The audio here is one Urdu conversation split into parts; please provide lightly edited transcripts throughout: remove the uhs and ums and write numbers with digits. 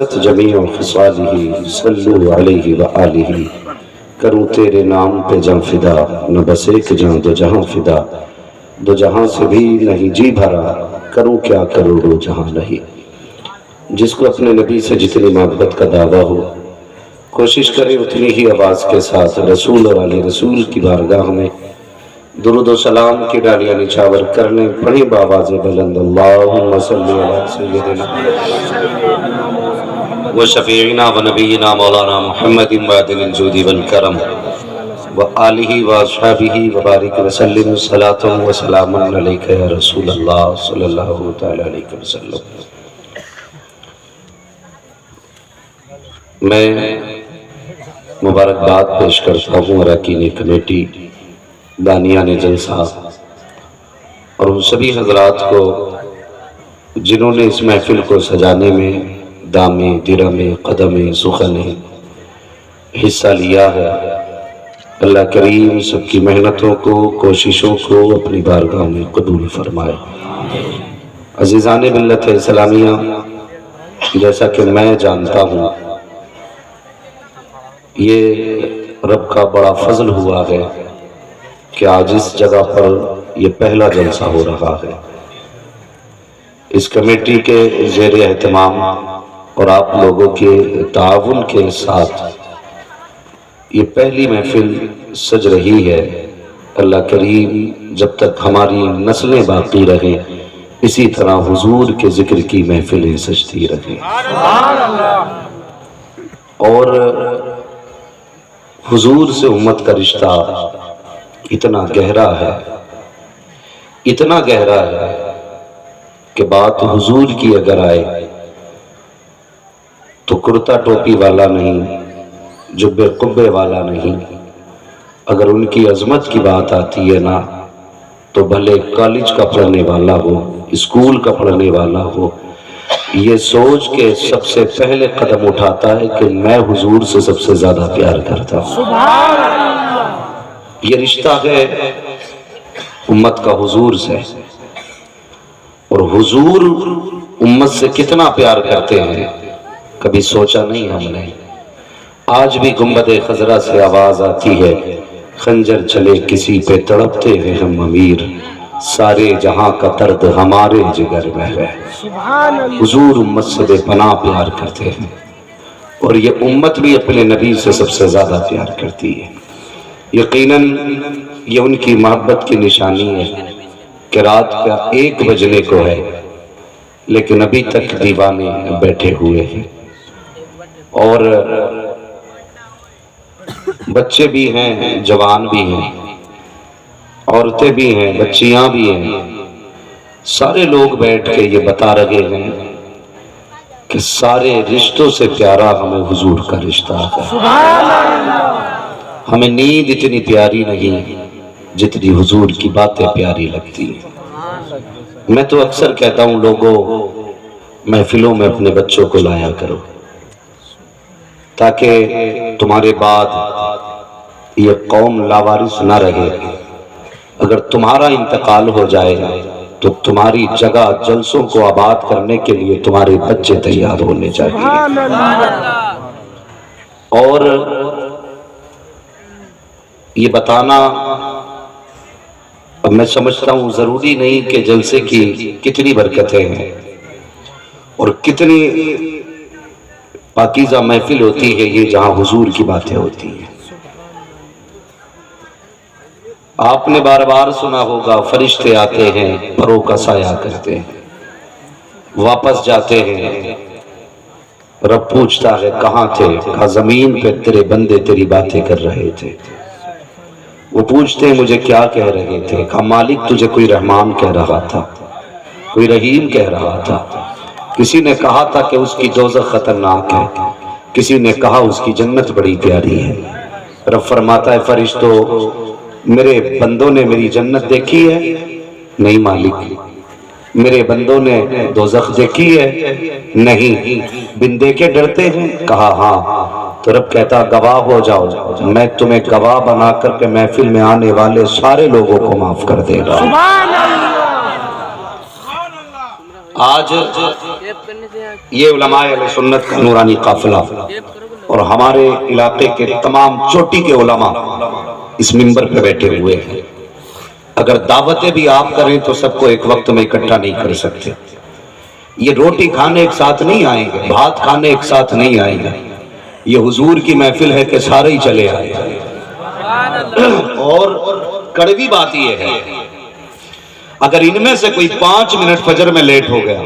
جمیع خصالہ صلو علیہ وآلہ، کروں تیرے نام پہ جان فدا، نہ بس ایک جان دو جہاں فدا، دو جہاں سے بھی نہیں جی بھرا، کروں کیا کروڑوں جہاں نہیں۔ جس کو اپنے نبی سے جتنی محبت کا دعویٰ ہو، کوشش کرے اتنی ہی آواز کے ساتھ رسول اور علی رسول کی بارگاہ میں درود و سلام کی ڈالیاں نچھاور کرنے پڑھی بآواز بلند، اللہم صلی علی سیدنا و شفیعنا و نبینا مولانا محمد معدن الجود والکرم و آلہ و اصحابہ و بارک وسلم، صلاۃ و سلام علیک یا رسول اللہ صلی اللہ تعالی علیہ وسلم۔ میں مبارکباد پیش کرتا ہوں اراکین کمیٹی، دانیان جلسہ اور ان سبھی حضرات کو جنہوں نے اس محفل کو سجانے میں دامے درمے قدمے سخنے حصہ لیا ہے۔ اللہ کریم سب کی محنتوں کو کوششوں کو اپنی بارگاہ میں قبول فرمائے۔ عزیزان ملت اسلامیہ، جیسا کہ میں جانتا ہوں یہ رب کا بڑا فضل ہوا ہے کہ آج اس جگہ پر یہ پہلا جلسہ ہو رہا ہے۔ اس کمیٹی کے زیر اہتمام اور آپ لوگوں کے تعاون کے ساتھ یہ پہلی محفل سج رہی ہے۔ اللہ کریم جب تک ہماری نسلیں باقی رہیں اسی طرح حضور کے ذکر کی محفلیں سجتی رہیں، اور حضور سے امت کا رشتہ اتنا گہرا ہے، اتنا گہرا ہے کہ بات حضور کی اگر آئے تو کرتا ٹوپی والا نہیں، جبے قبے والا نہیں، اگر ان کی عظمت کی بات آتی ہے نا تو بھلے کالج کا پڑھنے والا ہو، اسکول کا پڑھنے والا ہو، یہ سوچ کے سب سے پہلے قدم اٹھاتا ہے کہ میں حضور سے سب سے زیادہ پیار کرتا ہوں۔ یہ رشتہ ہے امت کا حضور سے، اور حضور امت سے کتنا پیار کرتے ہیں کبھی سوچا نہیں ہم نے۔ آج بھی گنبد خضرا سے آواز آتی ہے، خنجر چلے کسی پہ تڑپتے ہیں ہم امیر، سارے جہاں کا درد ہمارے جگر میں ہے۔ حضور امت سے بے پناہ پیار کرتے ہیں، اور یہ امت بھی اپنے نبی سے سب سے زیادہ پیار کرتی ہے۔ یقیناً یہ ان کی محبت کی نشانی ہے کہ رات کا 1 بجنے کو ہے لیکن ابھی تک دیوانے بیٹھے ہوئے ہیں، اور بچے بھی ہیں، جوان بھی ہیں، عورتیں بھی ہیں، بچیاں بھی ہیں، سارے لوگ بیٹھ کے یہ بتا رہے ہیں کہ سارے رشتوں سے پیارا ہمیں حضور کا رشتہ ہے۔ ہمیں نیند اتنی پیاری نہیں جتنی حضور کی باتیں پیاری لگتی ہیں۔ میں تو اکثر کہتا ہوں لوگوں محفلوں میں اپنے بچوں کو لایا کرو تاکہ تمہارے بعد یہ قوم لاوارث نہ رہے۔ اگر تمہارا انتقال ہو جائے تو تمہاری جگہ جلسوں کو آباد کرنے کے لیے تمہارے بچے تیار ہونے چاہیے۔ اور یہ بتانا اب میں سمجھتا ہوں ضروری نہیں کہ جلسے کی کتنی برکتیں ہیں اور کتنی پاکیزہ محفل ہوتی ہے یہ جہاں حضور کی باتیں ہوتی ہیں۔ آپ نے بار بار سنا ہوگا فرشتے آتے ہیں، پروں کا سایہ کرتے ہیں، واپس جاتے ہیں، رب پوچھتا ہے کہاں تھے؟ کہا زمین پہ تیرے بندے تیری باتیں کر رہے تھے۔ وہ پوچھتے ہیں مجھے کیا کہہ رہے تھے؟ کہا مالک تجھے کوئی رحمان کہہ رہا تھا، کوئی رحیم کہہ رہا تھا، کسی نے کہا تھا کہ اس کی دوزخ خطرناک ہے، کسی نے کہا اس کی جنت بڑی پیاری ہے۔ رب فرماتا ہے فرشتوں میرے بندوں نے میری جنت دیکھی ہے؟ نہیں مالک۔ میرے بندوں نے دوزخ دیکھی ہے؟ نہیں۔ بن دیکھے ڈرتے ہیں؟ کہا ہاں۔ تو رب کہتا گواہ ہو جاؤ، میں تمہیں گواہ بنا کر کے محفل میں آنے والے سارے لوگوں کو معاف کر دے گا۔ آج یہ علماء اہل سنت کا نورانی قافلہ اور ہمارے علاقے کے تمام چوٹی کے علماء اس منبر پہ بیٹھے ہوئے ہیں. اگر دعوتیں بھی آپ کریں تو سب کو ایک وقت میں اکٹھا نہیں کر سکتے. یہ روٹی کھانے ایک ساتھ نہیں آئیں گے, بھات کھانے ایک ساتھ نہیں آئیں گے. یہ حضور کی محفل ہے کہ سارے ہی چلے آئے. اور کڑوی بات یہ ہے, اگر ان میں سے کوئی 5 منٹ فجر میں لیٹ ہو گیا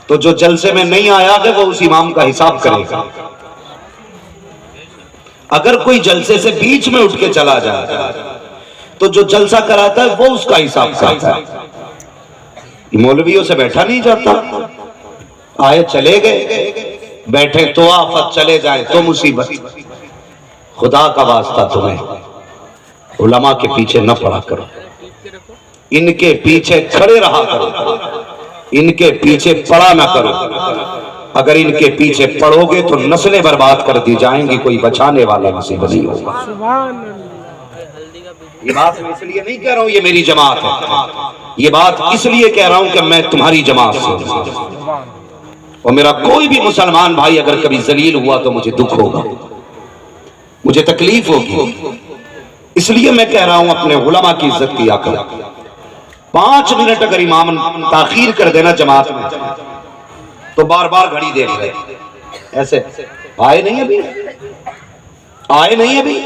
تو جو جلسے میں نہیں آیا ہے وہ اس امام کا حساب کرے گا. اگر کوئی جلسے سے بیچ میں اٹھ کے چلا جائے تو جو جلسہ کراتا ہے وہ اس کا حساب کرتا ہے. مولویوں سے بیٹھا نہیں جاتا, آئے چلے گئے, بیٹھے تو آفت, چلے جائیں تو مصیبت. خدا کا واسطہ تمہیں علماء کے پیچھے نہ پڑا کرو, ان کے پیچھے کھڑے رہا کرو, ان کے پیچھے پڑا نہ کرو. اگر ان کے پیچھے پڑو گے تو نسلیں برباد کر دی جائیں گی, کوئی بچانے والا نصیب نہیں ہوگا. یہ بات میں اس لیے نہیں کہہ رہا ہوں یہ میری جماعت ہے, یہ بات اس لیے کہہ رہا ہوں کہ میں تمہاری جماعت سے ہوں, اور میرا کوئی بھی مسلمان بھائی اگر کبھی ذلیل ہوا تو مجھے دکھ ہوگا, مجھے تکلیف ہوگی. اس لیے میں کہہ رہا ہوں اپنے علماء کی عزت کیا کرو. 5 منٹ اگر امام تاخیر کر دینا جماعت میں تو بار بار گھڑی دیکھ رہے ایسے, آئے نہیں ابھی, آئے نہیں ابھی,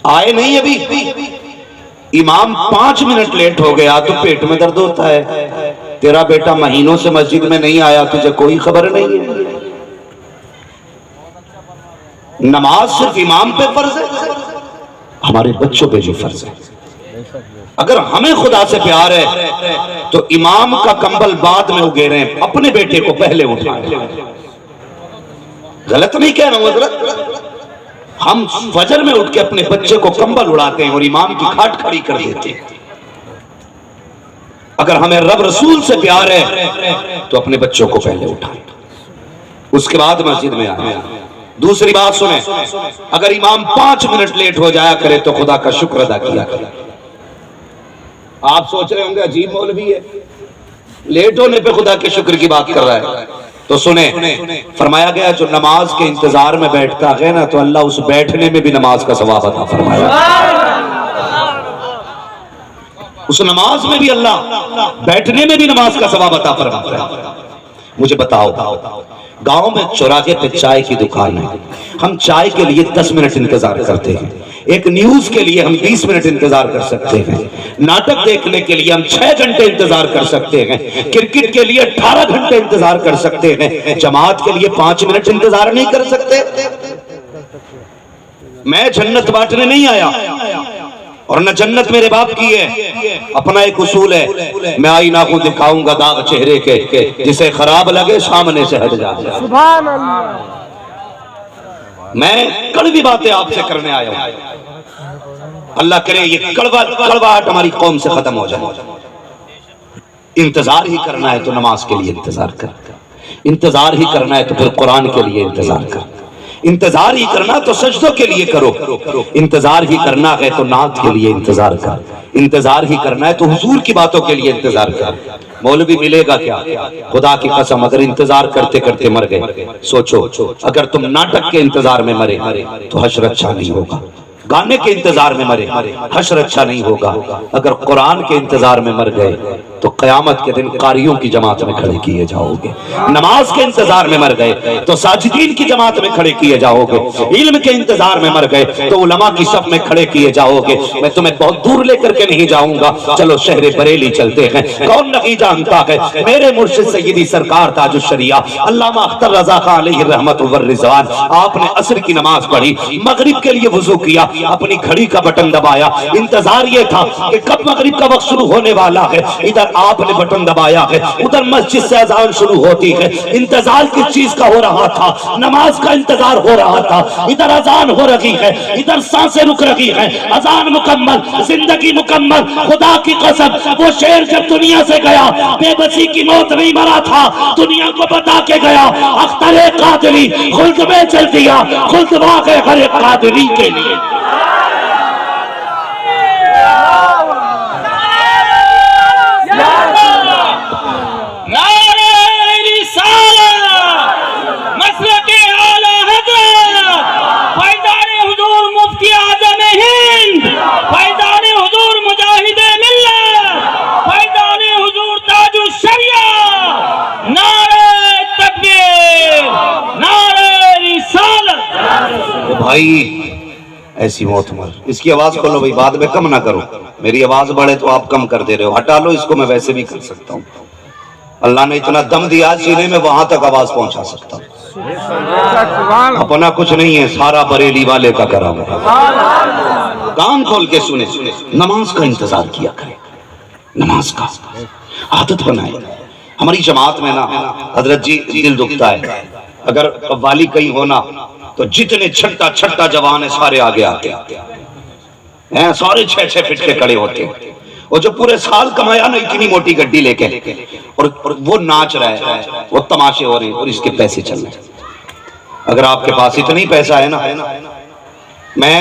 آئے نہیں ابھی. امام 5 منٹ لیٹ ہو گیا تو پیٹ میں درد ہوتا ہے. تیرا بیٹا مہینوں سے مسجد میں نہیں آیا, تجھے کوئی خبر نہیں ہے. نماز صرف امام پہ فرض ہے, ہمارے بچوں پہ بھی فرض ہے. اگر ہمیں خدا سے پیار ہے تو امام کا کمبل بعد میں اگے رہے, اپنے بیٹے کو پہلے اٹھائیں. غلط نہیں کہہ رہا ہوں حضرت, ہم فجر میں اٹھ کے اپنے بچے کو کمبل اڑاتے ہیں اور امام کی کھاٹ کھڑی کر دیتے ہیں. اگر ہمیں رب رسول سے پیار ہے تو اپنے بچوں کو پہلے اٹھائیں, اس کے بعد مسجد میں آئیں. دوسری بات سنیں, اگر امام 5 منٹ لیٹ ہو جایا کرے تو خدا کا شکر ادا کیا کرے. آپ سوچ رہے ہوں گے عجیب مولوی ہے, لیٹ ہونے پہ خدا کے شکر کی بات کر رہا ہے. تو سنیں, فرمایا گیا جو نماز کے انتظار میں بیٹھتا ہے نا تو اللہ اس بیٹھنے میں بھی نماز کا ثواب عطا فرمایا. اس نماز میں بھی اللہ بیٹھنے میں بھی نماز کا ثواب عطا فرماتا ہے. مجھے بتاؤ, گاؤں میں چوراہے پہ چائے کی دکان ہے, ہم چائے کے لیے 10 منٹ انتظار کرتے ہیں. ایک نیوز کے لیے ہم 20 منٹ انتظار کر سکتے ہیں. ناٹک دیکھنے کے لیے ہم 6 گھنٹے انتظار کر سکتے ہیں. کرکٹ کے لیے 18 گھنٹے انتظار کر سکتے ہیں. جماعت کے لیے 5 منٹ انتظار نہیں کر سکتے. میں جنت بانٹنے نہیں آیا اور نہ جنت میرے باپ کی ہے. اپنا ایک اصول ہے, میں آئینہ کو دکھاؤں گا داغ چہرے کے, جسے خراب لگے سامنے سے ہٹ جائے. سبحان اللہ. میں کڑوی باتیں آپ سے کرنے آیا ہوں. اللہ کرے یہ کڑواہٹ ہماری قوم سے ختم ہو جائے. انتظار ہی کرنا ہے تو نماز کے لیے انتظار کر, انتظار ہی کرنا ہے تو پھر قرآن کے لیے انتظار کر, انتظار ہی کرنا تو سجدوں کے لیے کرو, انتظار ہی کرنا ہے تو نعت کے لیے انتظار کر, انتظار ہی کرنا ہے تو حضور کی باتوں کے لیے انتظار کر. مولوی ملے گا کیا؟ خدا کی قسم اگر انتظار کرتے کرتے مر گئے, سوچو اگر تم ناٹک کے انتظار میں مرے تو حشر اچھا نہیں ہوگا. گانے کے انتظار میں مرے حشر اچھا نہیں ہوگا. اگر قرآن کے انتظار میں مر گئے تو قیامت کے دن قاریوں کی جماعت میں کھڑے کیے جاؤ گے. نماز کے انتظار میں مر گئے تو ساجدین کی جماعت میں کھڑے کیے جاؤ گے. علم کے انتظار میں مر گئے تو علماء کی صف میں کھڑے کیے جاؤ گے. میں تمہیں بہت دور لے کر کے نہیں جاؤں گا, چلو شہر بریلی چلتے ہیں. کون نہیں جانتا ہے میرے مرشد سیدی سرکار تاج الشریعہ علامہ اختر رضا خان علیہ الرحمت والرضوان, آپ نے عصر کی نماز پڑھی, مغرب کے لیے وضو کیا, اپنی گھڑی کا بٹن دبایا. انتظار یہ تھا کہ کب مغرب کا وقت شروع ہونے والا ہے. ادھر آپ نے بٹن دبایا ہے, ادھر مسجد سے اذان شروع ہوتی ہے. انتظار کس چیز کا ہو رہا تھا؟ نماز کا انتظار ہو رہا تھا. ادھر اذان ہو رہی ہے, ادھر سانسیں رک رہی ہیں. اذان مکمل, زندگی مکمل. خدا کی قسم وہ شیر جب دنیا سے گیا بے بسی کی موت نہیں مرا تھا, دنیا کو بتا کے گیا اختر قادری خلد میں چل دیا, خلد واقع ہر قادری کے لیے. بھائی ایسی موت مر. اس کی آواز کھولو بھائی, بعد میں کم نہ کرو. میری آواز بڑھے تو آپ کم کر دے رہے ہو. ہٹا لو اس کو, میں ویسے بھی کر سکتا ہوں. اللہ نے اتنا دم دیا سینے میں, وہاں تک آواز پہنچا سکتا ہوں. اپنا کچھ نہیں ہے, سارا بریلی والے کا کرم ہے. کان کھول کے سنے. نماز کا انتظار کیا کرے, نماز کا عادت بنائے. ہماری جماعت میں نا حضرت جی دل دکھتا ہے, اگر والی کہیں ہونا تو جتنے چھٹا چھٹا جوان ہیں سارے آگے آتے ہیں, سارے 6-6 فٹ کے کڑے ہوتے ہیں. اور جو پورے سال کمایا نا اتنی موٹی گڈی لے کے, اور وہ ناچ رہا ہے, وہ تماشے ہو رہے ہیں اور اس کے پیسے چل رہے ہیں. اگر آپ کے پاس اتنی پیسہ ہے نا, میں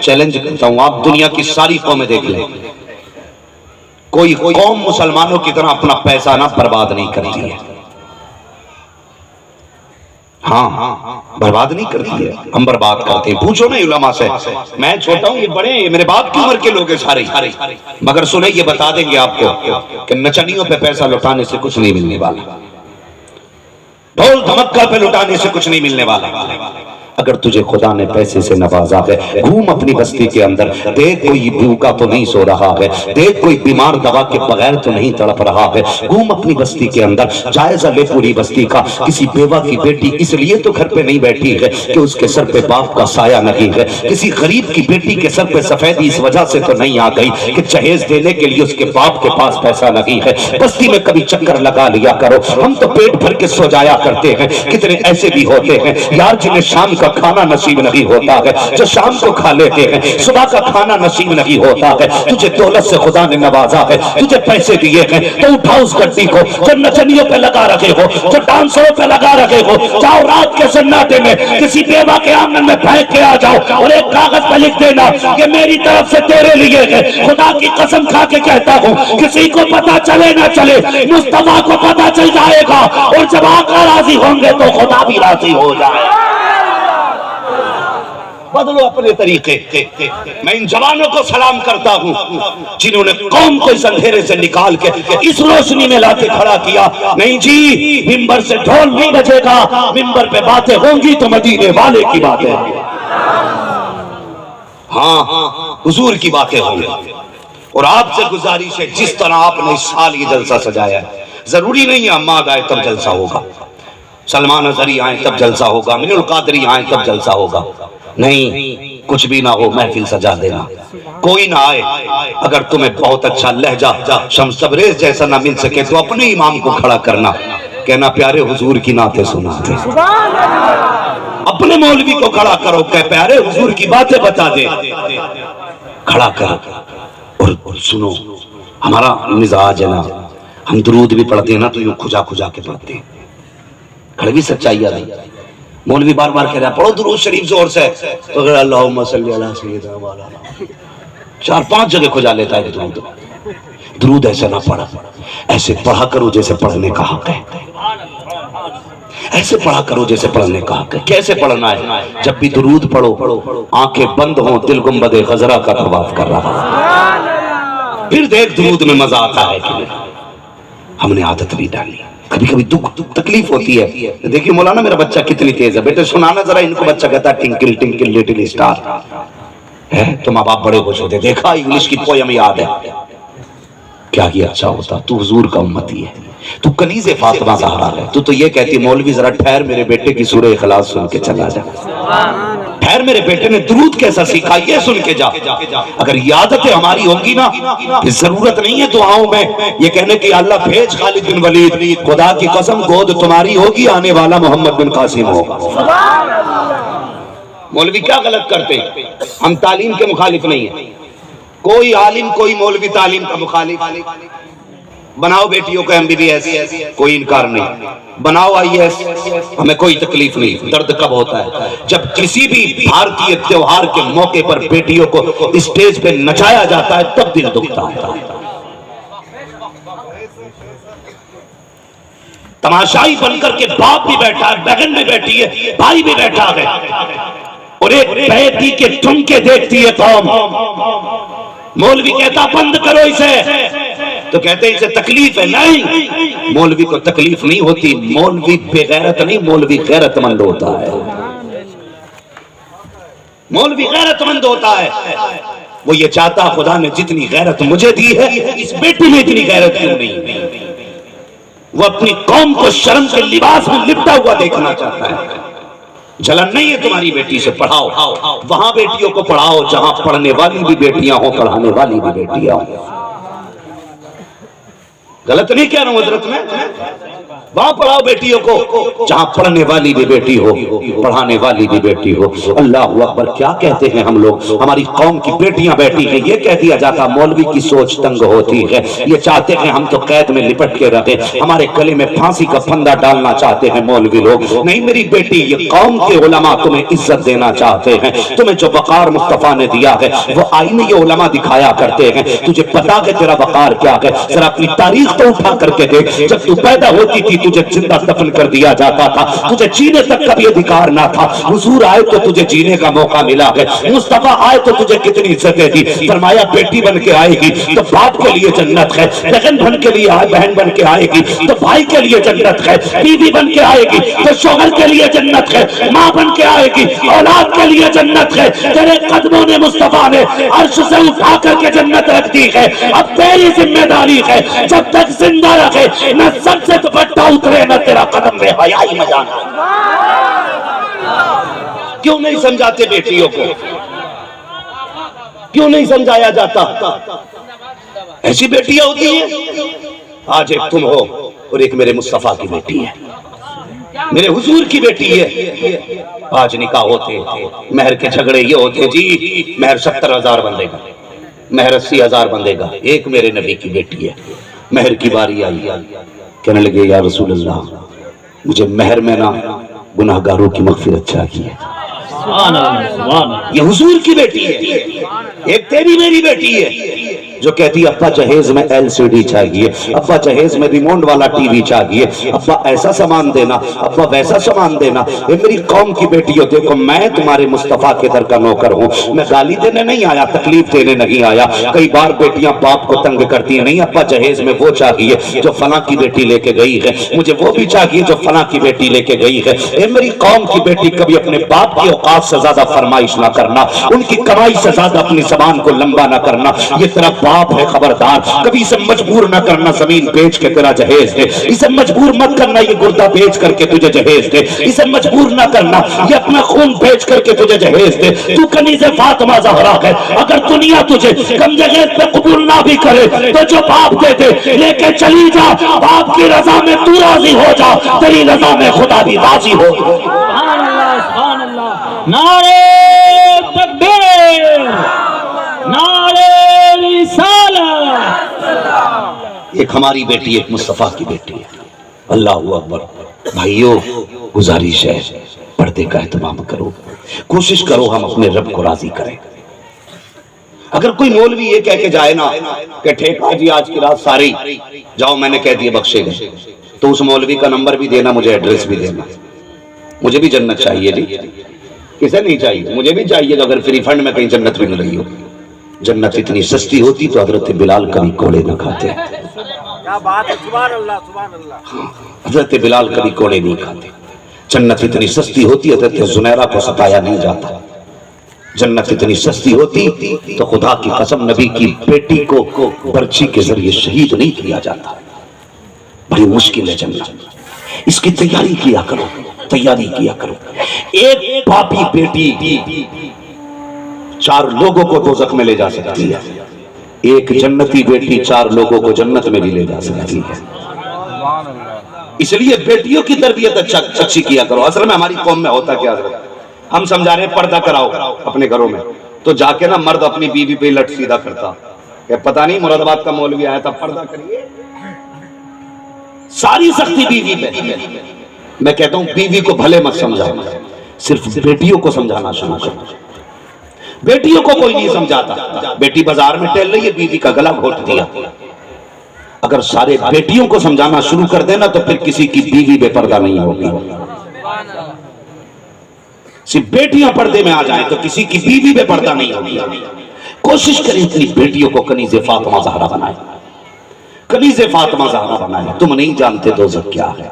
چیلنج کرتا ہوں, آپ دنیا کی ساری قومیں دیکھ لیں, کوئی قوم مسلمانوں کی طرح اپنا پیسہ نہ برباد نہیں کرتی ہے. ہاں برباد نہیں کرتی ہے, ہم برباد کرتے ہیں. پوچھو نا علماء سے, میں چھوٹا ہوں یہ بڑے ہیں, میرے باپ کی عمر کے لوگ ہیں سارے, مگر سنیں یہ بتا دیں گے آپ کو کہ نچنیوں پہ پیسہ لٹانے سے کچھ نہیں ملنے والا, ڈھول دھمکا پہ لٹانے سے کچھ نہیں ملنے والا. اگر تجھے خدا نے پیسے سے نوازا ہے, گھوم اپنی بستی کے اندر, دیکھ کوئی بھوکا تو نہیں سو رہا ہے, دیکھ کوئی بیمار دوا کے بغیر تو نہیں تڑپ رہا ہے. گھوم اپنی بستی کے اندر, جائزہ لے پوری بستی کا. کسی بیوہ کی بیٹی اس لیے تو گھر پہ نہیں بیٹھی ہے کہ اس کے سر پہ باپ کا سایہ نہیں ہے. کسی غریب کی بیٹی کے سر پہ سفیدی اس وجہ سے تو نہیں آ گئی کہ جہیز دینے کے لیے اس کے باپ کے پاس پیسہ نہیں ہے. بستی میں کبھی چکر لگا لیا کرو, ہم تو پیٹ بھر کے سو جایا کرتے ہیں. کتنے ایسے بھی ہوتے ہیں یار جنہیں شام کا کھانا نصیب نہیں ہوتا ہے, جو شام کو کھا لیتے ہیں, صبح کا کھانا نصیب نہیں ہوتا ہے. تجھے دولت سے خدا نے نوازا ہے, تجھے پیسے دیے ہیں, تو اٹھاؤ اس گڈی کو جو نچنیوں پہ لگا رکھے ہو, جو ڈانسروں پہ لگا رکھے ہو. جاؤ رات کے سناٹے میں کسی بیوہ کے آنگن میں پھینک کے آ جاؤ, اور ایک کاغذ پہ لکھ دینا کہ میری طرف سے تیرے لیے ہے. خدا کی قسم کھا کے کہتا ہوں, کسی کو پتا چلے نہ چلے, مصطفیٰ کو پتا چل جائے گا, اور جب آقا راضی ہوں گے تو خدا بھی راضی ہو جائے. بدلو اپنے طریقے. میں ان جوانوں کو سلام کرتا ہوں جنہوں نے قوم کو اس اندھیرے سے نکال کے اس روشنی میں لا کے کھڑا کیا. نہیں جی, منبر سے ڈھول نہیں بجے گا, منبر پہ باتیں ہوں گی تو مدینے والے کی باتیں, ہاں حضور کی باتیں ہوں گی. اور آپ سے گزارش ہے, جس طرح آپ نے اس سال یہ جلسہ سجایا ہے, ضروری نہیں ہے عماد آئے تب جلسہ ہوگا, سلمان اظہری آئے تب جلسہ ہوگا, من القادری آئے تب جلسہ ہوگا. نہیں, کچھ بھی نہ ہو, محفل سجا دینا. کوئی نہ آئے, اگر تمہیں بہت اچھا لہجہ شمس تبریز جیسا نہ مل سکے تو اپنے امام کو کھڑا کرنا, کہنا پیارے حضور کی نعتیں سنا دے. اپنے مولوی کو کھڑا کرو, کہ پیارے حضور کی باتیں بتا دے. کھڑا کر اور سنو. ہمارا مزاج ہے نا, ہم درود بھی پڑھتے ہیں نا تو یوں کھجا کھجا کے پڑھتے ہیں. کڑوی سچائی ہے. مولوی بار بار کہہ رہا ہے پڑھو درود شریف زور سے, تو اگر اللہم صلی علی سیدنا مولانا 4-5 جگہ کھجا لیتا ہے درود. درود ایسے نہ پڑھا, ایسے پڑھا کرو جیسے پڑھنے کا حق ہے, ایسے پڑھا کرو جیسے پڑھنے کا حق ہے. کیسے پڑھنا ہے؟ جب بھی درود پڑھو آنکھیں بند ہوں, دل گنبد خضرا کا طواف کر رہا, پھر دیکھ درود میں مزہ آتا ہے کہ نہیں. ہم نے عادت بھی ڈالی. کبھی کبھی دکھ تکلیف ہوتی ہے. دیکھیے مولانا میرا بچہ کتنی تیز ہے, بیٹے سنانا ذرا ان کو. بچہ کہتا ہے ٹنکل ٹنکل لٹل اسٹار ہے, تو ماں باپ بڑے خوش ہوتے, دیکھا انگلش کی پویم یاد ہے. کیا ہی اچھا ہوتا, تو حضور کا امتی ہے, تو کنیز فاطمہ زہرا ہے. تو یہ کہتی مولوی ذرا ٹھہر, میرے بیٹے کی سورہ اخلاص سن کے چلا جا. ٹھہر, میرے بیٹے نے درود کیسا سیکھا یہ سن کے جا. اگر یہ عادتیں ہماری ہوں گی نا, پھر ضرورت نہیں ہے دعاؤں میں یہ کہنے کہ اللہ بھیج خالد بن ولید, خدا کی قسم گود تمہاری ہوگی, آنے والا محمد بن قاسم ہوگا. مولوی کیا غلط کرتے ہیں؟ ہم تعلیم کے مخالف نہیں ہیں. کوئی عالم کوئی مولوی تعلیم کا مخالف. بناؤ بیٹیوں کو MBBS, کوئی انکار نہیں. بناؤ IAS, ہمیں کوئی تکلیف نہیں. درد کب ہوتا ہے؟ جب کسی بھی بھارتی تہوار کے موقع پر بیٹیوں کو اسٹیج پہ نچایا جاتا ہے تب دل دکھتا ہے. تماشائی بن کر کے باپ بھی بیٹھا ہے, بہن بھی بیٹھی ہے, بھائی بھی بیٹھا ہے, اور ایک بیٹی کے ٹھمکے دیکھتی ہے قوم. مولوی کہتا بند کرو اسے, تو کہتے ہیں اسے تکلیف ہے. نہیں, مولوی کو تکلیف نہیں ہوتی. مولوی بے غیرت نہیں, مولوی غیرت مند ہوتا ہے. مولوی غیرت مند ہوتا ہے، وہ یہ چاہتا خدا نے جتنی غیرت مجھے دی ہے اس بیٹی میں اتنی غیرت کیوں نہیں؟ وہ اپنی قوم کو شرم کے لباس میں لپٹا ہوا دیکھنا چاہتا ہے۔ جلن نہیں ہے تمہاری بیٹی سے، پڑھاؤ، وہاں بیٹیوں کو پڑھاؤ جہاں پڑھنے والی بھی بیٹیاں ہوں، پڑھانے والی بھی بیٹیاں ہوں۔ غلط نہیں کہہ رہا ہوں حضرت میں، وہاں پڑھاؤ بیٹیوں کو جہاں پڑھنے والی بھی بیٹی ہو، پڑھانے والی بھی بیٹی ہو۔ اللہ اکبر، کیا کہتے ہیں ہم لوگ، ہماری قوم کی بیٹیاں بیٹھی ہیں، یہ کہہ دیا جاتا مولوی کی سوچ تنگ ہوتی ہے، یہ چاہتے ہیں ہم تو قید میں لپٹ کے رہے، ہمارے گلے میں پھانسی کا پھندا ڈالنا چاہتے ہیں مولوی لوگ۔ نہیں میری بیٹی، یہ قوم کے علماء تمہیں عزت دینا چاہتے ہیں، تمہیں جو وقار مصطفیٰ نے دیا ہے وہ آئینے یہ علماء دکھایا کرتے ہیں۔ تجھے پتا کہ تیرا وقار کیا ہے؟ ذرا اپنی تاریخ تو اٹھا کر کے دیکھ، جب تو پیدا ہوتی تھی تجھے زندہ دفن کر دیا جاتا تھا، تجھے جینے تک کا بھی ادھکار نہ تھا، حضور آئے تو تجھے جینے کا موقع ملا ہے، مصطفیٰ آئے تو تجھے کتنی عزتیں دی۔ فرمایا بیٹی بن کے آئے گی تو باپ کے لیے جنت ہے، بہن بن کے لیے بہن بن کے آئے گی تو بھائی کے لیے جنت ہے، بیوی بن کے آئے گی تو شوہر کے لیے جنت ہے، ماں بن کے آئے گی اولاد کے لیے جنت ہے۔ تیرے قدموں نے مصطفیٰ نے عرش سے اٹھا کر کے جنت رکھ دی ہے۔ اب تیری ذمہ داری ہے جب تک زندہ رکھے نہ سب سے دوپٹہ اترے نہ تیرا قدم بے حیائی میں جانا۔ کیوں نہیں سمجھاتے بیٹیوں کو؟ کیوں نہیں سمجھایا جاتا؟ ایسی بیٹیاں ہوتی ہیں، آج ایک تم ہو اور ایک میرے مصطفیٰ کی بیٹی ہے، میرے حضور کی بیٹی ہے۔ آج نکاح ہوتے مہر کے جھگڑے یہ ہوتے، جی مہر 70,000 بندے گا، مہر 80,000 بندے گا، ایک میرے نبی کی بیٹی ہے۔ مہر کی باری آئی، کہنے لگے یا رسول اللہ مجھے مہر میں نہ گناہگاروں کی مغفرت چاہیے۔ یہ حضور کی بیٹی ہے، ایک تیری میری بیٹی ہے جو کہتی ابا جہیز میں LCD چاہیے، ابا جہیز میں ریموٹ والا ٹی وی چاہیے، ابا ایسا سامان دینا، ابا ویسا سامان دینا۔ اے میری قوم کی بیٹی ہو، دیکھو میں تمہارے مصطفیٰ کے در کا نوکر ہوں، میں گالی دینے نہیں آیا، تکلیف دینے نہیں آیا۔ کئی بار بیٹیاں باپ کو تنگ کرتی ہیں، نہیں ابا جہیز میں وہ چاہیے جو فلاں کی بیٹی لے کے گئی ہے، مجھے وہ بھی چاہیے جو فلاں کی بیٹی لے کے گئی ہے۔ اے میری قوم کی بیٹی، کبھی اپنے باپ کی اوقات سے زیادہ فرمائش نہ کرنا، ان کی کمائی سے زیادہ اپنی زبان کو لمبا نہ کرنا، یہ تیرا باپ ہے، خبردار۔ کبھی اسے مجبور نہ کرنا زمین بیچ کے تیرا جہیز دے، اسے مجبور مت کرنا یہ گردہ بیچ کر کے تجھے جہیز دے، اسے مجبور نہ کرنا یہ اپنا خون بیچ کر کے تجھے جہیز دے۔ تو کنیز فاطمہ زہرا ہے، اگر دنیا تجھے کم جہیز پہ قبول نہ بھی کرے تو جو باپ دے دے لے کے چلی جا، باپ کی رضا میں تو راضی ہو جا، تیری رضا میں خدا بھی راضی ہو۔ سبحان اللہ، سبحان اللہ، نعرہ تکبیر، نعرہ رسالت۔ ایک ہماری بیٹی، ایک مصطفیٰ کی بیٹی ہے۔ اللہ اکبر۔ بھائیو گزارش ہے پردے کا اہتمام کرو، کوشش کرو ہم اپنے رب کو راضی کریں۔ اگر کوئی مولوی یہ کہہ کے جائے نا کہ ٹھیکہ جی آج کی رات ساری جاؤ میں نے کہہ دیا بخشے گئے، تو اس مولوی کا نمبر بھی دینا، مجھے ایڈریس بھی دینا۔ مجھے بھی جنت چاہیے جی، کسے نہیں چاہیے؟ مجھے بھی چاہیے کہ اگر فری فنڈ میں کہیں جنت مل رہی ہو۔ جنت اتنی سستی ہوتی تو حضرت بلال کبھی کوڑے نہ کھاتے۔ کیا بات ہے، سبحان اللہ، سبحان اللہ۔ حضرت بلال کبھی کوڑے نہیں کھاتے۔ جنت اتنی سستی ہوتی حضرت زنیرہ کو ستایا نہیں جاتا۔ جنت اتنی سستی ہوتی تو خدا کی قسم نبی کی بیٹی کو برچی کے ذریعے شہید نہیں کیا جاتا۔ بڑی مشکل ہے جنت، اس کی تیاری کیا کرو، تیاری کیا کرو۔ ایک پاپی بیٹی 4 لوگوں کو دوزخ میں لے جا سکتی ہے، ایک جنتی بیٹی 4 لوگوں کو جنت میں بھی لے جا سکتی ہے۔ اس لیے بیٹیوں کی تربیت اچھی کیا کرو۔ اصل میں ہماری قوم میں ہوتا کیا ہے، ہم سمجھا رہے ہیں پردہ کراؤ اپنے گھروں میں، تو جا کے نا مرد اپنی بیوی پہ لٹ سیدھا کرتا کہ پتہ نہیں مراد آباد کا مولوی آیا تھا پردہ کریے، ساری سختی بیوی پہ۔ میں کہتا ہوں بیوی کو بھلے مت سمجھاؤ، صرف بیٹیوں کو سمجھانا شروع کرو۔ بیٹیوں کو کوئی نہیں سمجھاتا، بیٹی بازار میں ٹہل رہی ہے، بیوی کا گلا گھونٹ دیا۔ اگر سارے بیٹیوں کو سمجھانا شروع کر دینا تو پھر کسی کی بیوی بے پردہ نہیں ہوگی۔ صرف بیٹیاں پردے میں آ جائیں تو کسی کی بیوی بے پردہ نہیں ہوگی۔ کوشش کریں اپنی بیٹیوں کو کنیز فاطمہ زہرا بنائیں، کنیز فاطمہ زہرا بنائیں۔ تم نہیں جانتے دوزخ کیا ہے،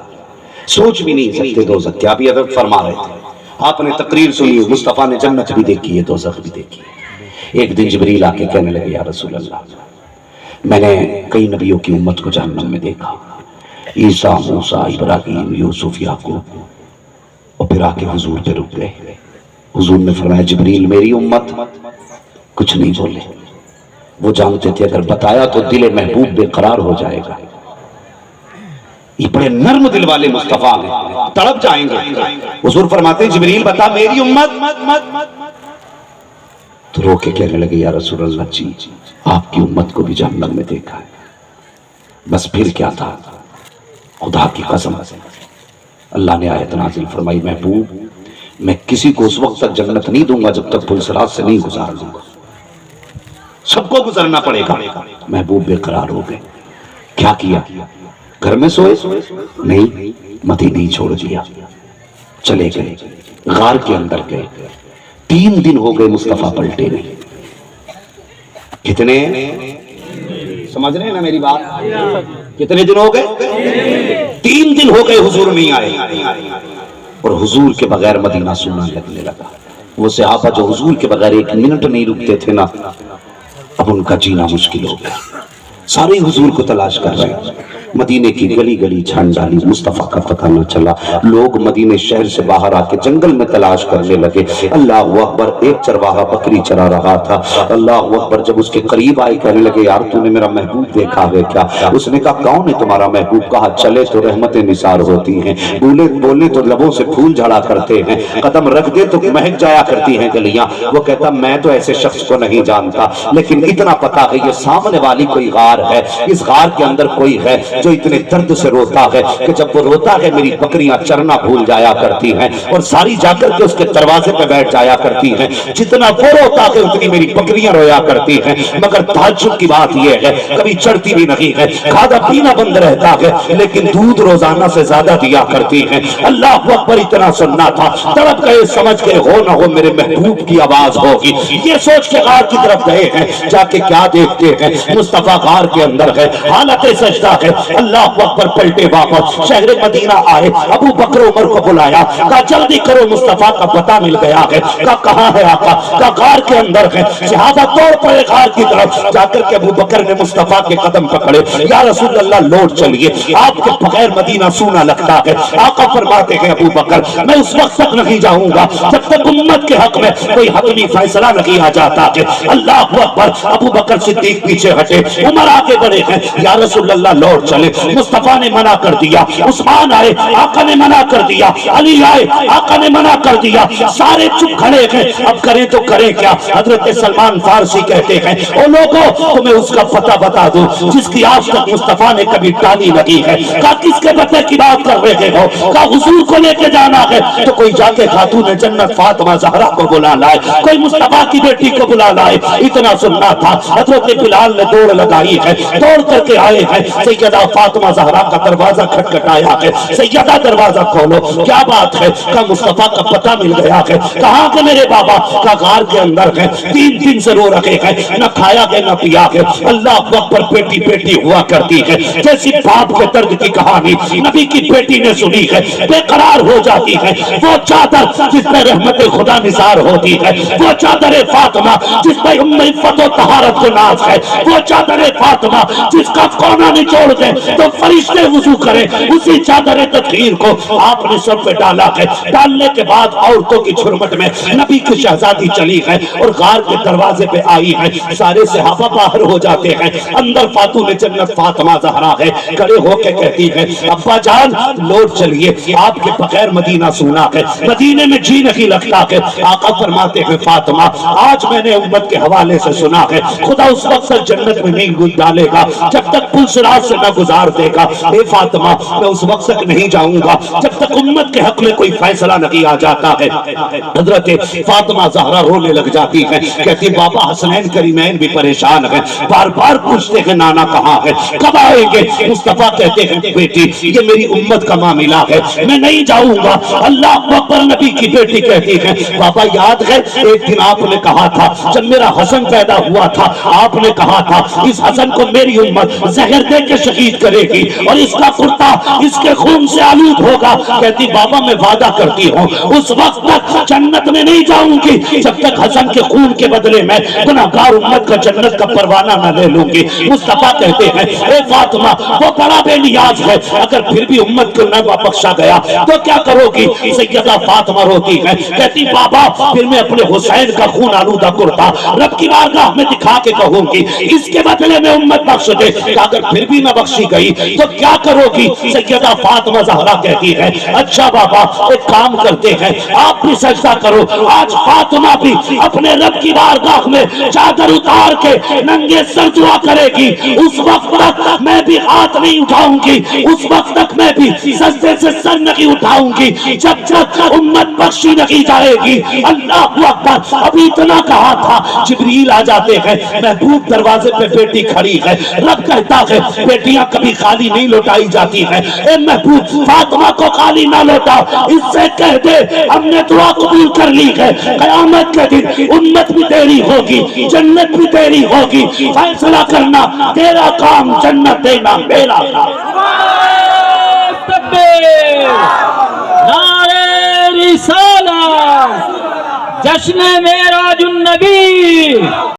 سوچ بھی نہیں سکتے دوزخ کیا۔ ابھی حضرت فرما رہے تھے آپ نے تقریر سنی، مصطفیٰ نے جنت بھی دیکھی ہے، دوزخ بھی دیکھی ہے۔ ایک دن جبریل آ کے کہنے لگے یا رسول اللہ، میں نے کئی نبیوں کی امت کو جہنم میں دیکھا، عیسیٰ، موسیٰ، ابراہیم، یوسف، یعقوب، اور پھر آ کے حضور پہ رک گئے۔ حضور نے فرمایا جبریل میری امت کچھ نہیں بولے، وہ جانتے تھے اگر بتایا تو دل محبوب بے قرار ہو جائے گا، یہ بڑے نرم دل والے مصطفیٰ ہیں، تڑپ جائیں گے۔ حضور فرماتے ہیں جبریل بتا میری امت، تو رو کے کہنے لگے یا رسول اللہ جی آپ کی امت کو بھی جہنم میں دیکھا ہے، بس پھر کیا تھا، خدا کی قسم اللہ نے آیت نازل فرمائی محبوب میں کسی کو اس وقت تک جنت نہیں دوں گا جب تک پل صراط سے نہیں گزار دوں گا، سب کو گزرنا پڑے گا۔ محبوب بے قرار ہو گئے، کیا کیا، گھر میں سوئے نہیں، مدینہ ہی چھوڑ دیا، چلے گئے غار کے اندر گئے۔ 3 دن ہو گئے مصطفیٰ پلٹے نہیں۔ کتنے سمجھ رہے ہیں نا میری بات، کتنے دن ہو گئے؟ 3 دن ہو گئے حضور نہیں آئے، اور حضور کے بغیر مدینہ سونا لگنے لگا۔ وہ صحابہ جو حضور کے بغیر 1 منٹ نہیں رکتے تھے نا، اب ان کا جینا مشکل ہو گیا، سارے حضور کو تلاش کر رہے ہیں۔ مدینے کی گلی گلی چھان ڈالی، مصطفیٰ کا پتہ نہ چلا، لوگ مدینے شہر سے باہر آ کے جنگل میں تلاش کرنے لگے۔ اللہ اکبر، ایک چرواہا بکری چرا رہا تھا، اللہ اکبر، جب اس کے قریب آئے کہنے لگے یار تو نے میرا محبوب دیکھا ہے کیا؟ اس نے کہا کون ہے تمہارا محبوب؟ کہا چلے تو رحمتیں نثار ہوتی ہیں، بولے تو لبوں سے پھول جھڑا کرتے ہیں، قدم رکھ دے تو مہک جایا کرتی ہیں گلیاں۔ وہ کہتا میں تو ایسے شخص کو نہیں جانتا، لیکن اتنا پتا ہے یہ سامنے والی کوئی غار ہے، اس غار کے اندر کوئی ہے جو اتنے درد سے روتا ہے کہ جب وہ روتا ہے میری بکریاں چرنا بھول جایا کرتی ہیں اور ساری جا کر کے اس کے دروازے پہ بیٹھ جایا کرتی ہیں، جتنا وہ روتا ہے اتنی میری بکریاں رویا کرتی ہیں، مگر تعجب کی بات یہ ہے کبھی چڑھتی بھی نہیں ہے، کھانا پینا بند رہتا ہے لیکن دودھ روزانہ سے زیادہ دیا کرتی ہیں۔ اللہ اکبر، اتنا سننا تھا، تڑپ گئے، سمجھ کے ہو نہ ہو میرے محبوب کی آواز ہوگی، یہ سوچ کے غار کی طرف گئے ہیں۔ جا کے کیا دیکھتے ہیں؟ مصطفیٰ غار کے اندر ہے، حالت سجدہ ہے۔ اللہ اکبر، پلٹے واپس شہر مدینہ آئے، ابو بکر عمر کو بلایا، کہا جلدی کرو مصطفیٰ کا پتہ مل گیا ہے۔ کہا کہاں ہے آقا؟ کہا غار کے اندر ہے۔ صحابہ توڑ پڑے غار کی طرف، جا کر کے ابو بکر نے مصطفیٰ کے قدم پکڑے، یا رسول اللہ لوٹ چلیے، آپ کے بغیر مدینہ سونا لگتا ہے۔ آقا فرماتے ہیں ابو بکر میں اس وقت تک نہیں جاؤں گا جب تک امت کے حق میں کوئی حتمی فیصلہ نہیں آ جاتا ہے۔ اللہ اکبر، ابو بکر صدیق پیچھے ہٹے، عمر آگے بڑھے ہیں، یا رسول اللہ لوٹ چلے۔ مصطفیٰ نے منع کر دیا، عثمان آئے، آقا نے منع کر دیا، علی آئے، آقا نے منع کر دیا، سارے چپ کھڑے ہیں، اب کریں تو کریں کیا؟ حضرت سلمان فارسی کہتے ہیں او لوگوں تمہیں اس کا پتہ بتا دوں جس کی آج تک مصطفیٰ نے کبھی ٹالی لگی ہے۔ کہا کس کے پتہ کی بات کر رہے ہو؟ کہا حضور کو لے کے جانا ہے تو کوئی جا کے خاتون جنت فاطمہ زہرا کو بلا لائے، کوئی مصطفیٰ کی بیٹی کو بلا لائے۔ اتنا سننا تھا، حضرت بلال نے دوڑ لگائی ہے، دوڑ کر کے آئے ہیں، سیدہ فاطمہ زہرا کا دروازہ کھٹکھٹایا ہے، سیدہ دروازہ کھولو، کیا بات ہے؟ کہا مصطفیٰ کا پتہ مل گیا ہے۔ کہاں کہ میرے بابا؟ کہا غار کے اندر ہے، 3 دن سے رو رکھے ہیں، نہ کھایا ہے نہ پیا ہے۔ اللہ اکبر، بیٹی بیٹی ہوا کرتی ہے، جیسی باپ کے درد کی کہانی نبی کی بیٹی نے سنی ہے، بے قرار ہو جاتی ہے۔ وہ چادر جس میں رحمت خدا نثار ہوتی ہے، وہ چادر فاطمہ جس میں ام عفت و طہارت کو ناز ہے، وہ چادر فاطمہ جس کا کونا نچوڑ دے تو فرشتے وضو کریں، اسی چادر تطہیر کو آپ نے سب پہ ڈالا ہے۔ ڈالنے کے بعد عورتوں کی چھرمٹ میں نبی کی شہزادی چلی ہے اور غار کے دروازے پہ آئی ہے، سارے صحابہ باہر ہو جاتے ہیں، اندر خاتون جنت فاطمہ زہرا ہے، کھڑے ہو کے کہتی ہے ابا جان لوٹ چلیے، آپ کے بغیر مدینہ سونا ہے، مدینے میں جی نہیں لگتا ہے۔ آقا فرماتے ہیں فاطمہ آج میں نے امت کے حوالے سے سنا ہے خدا اس وقت تک جنت میں نہیں ڈالے گا جب تک پل صراط سے نہ گزار دے گا۔ اے فاطمہ میں اس وقت تک نہیں جاؤں گا جب تک امت کے حق میں کوئی فیصلہ نہیں آ جاتا ہے۔ حضرت فاطمہ زہرا رونے لگ جاتی ہے، کہتی بابا حسنین کریمین بھی پریشان ہیں، بار بار پوچھتے ہیں نانا کہاں ہے، کب آئیں گے؟ مصطفیٰ کہتے ہیں بیٹی یہ میری امت کا معاملہ ہے، میں نہیں جاؤں گا۔ اللہ اکبر، نبی کی بیٹی کہتی ہے بابا یاد ہے ایک دن آپ نے کہا تھا جب میرا حسن پیدا ہوا تھا، آپ نے کہا تھا اس حسن کو میری امت زہر دے کے شہید تشدید کرے گی اور اس کا کرتا اس کے خون سے آلود ہوگا. کہتی بابا میں وعدہ کرتی ہوں اس وقت تک جنت میں نہیں جاؤں گی جب تک حسن کے خون کے بدلے میں گناہگار امت کا جنت کا پروانہ نہ لے لوں گی. مصطفیٰ کہتے ہیں اے فاطمہ وہ بڑا بے نیاز ہے, اگر پھر بھی امت کو نہ بخشا گیا تو کیا کرو گی؟ سیدہ فاطمہ روتی ہے, کہتی بابا پھر میں اپنے حسین کا خون آلودہ کرتا رب کی بارگاہ میں دکھا کے کہوں گی اس کے بدلے میں امت بخش دے. کہ اگر پھر بھی نہ بخشی گئی تو کیا کرو گی؟ سیدہ فاطمہ زہرا کہتی ہے اچھا بابا ایک کام کرتے ہیں, آپ بھی سجدہ کرو. آج فاطمہ بھی اپنے رب کی بارگاہ میں چادر اتار کے ننگے سر دعا کرے گی. اس وقت تک میں بھی ہاتھ نہیں اٹھاؤں گی, اس وقت تک میں بھی سجدے سے سر نہیں اٹھاؤں گی جب تک امت بخشی نہیں جائے گی. اللہ اکبر. ابھی اتنا کہا تھا جبریل آ جاتے ہیں, محبوب دروازے پہ بیٹی کھڑی ہے, رب کہتا ہے بیٹیاں کبھی خالی نہیں لوٹائی جاتی ہیں, اے محبوب فاطمہ کو خالی نہ لوٹا, اس سے کہہ دے ہم نے دعا قبول کر لی ہے. قیامت کے دن امت بھی تیری ہوگی, جنت بھی تیری ہوگی, فیصلہ کرنا تیرا کام, جنت دینا میرا کام. تکبیر, نعرہ رسالت, جشن معراج النبی.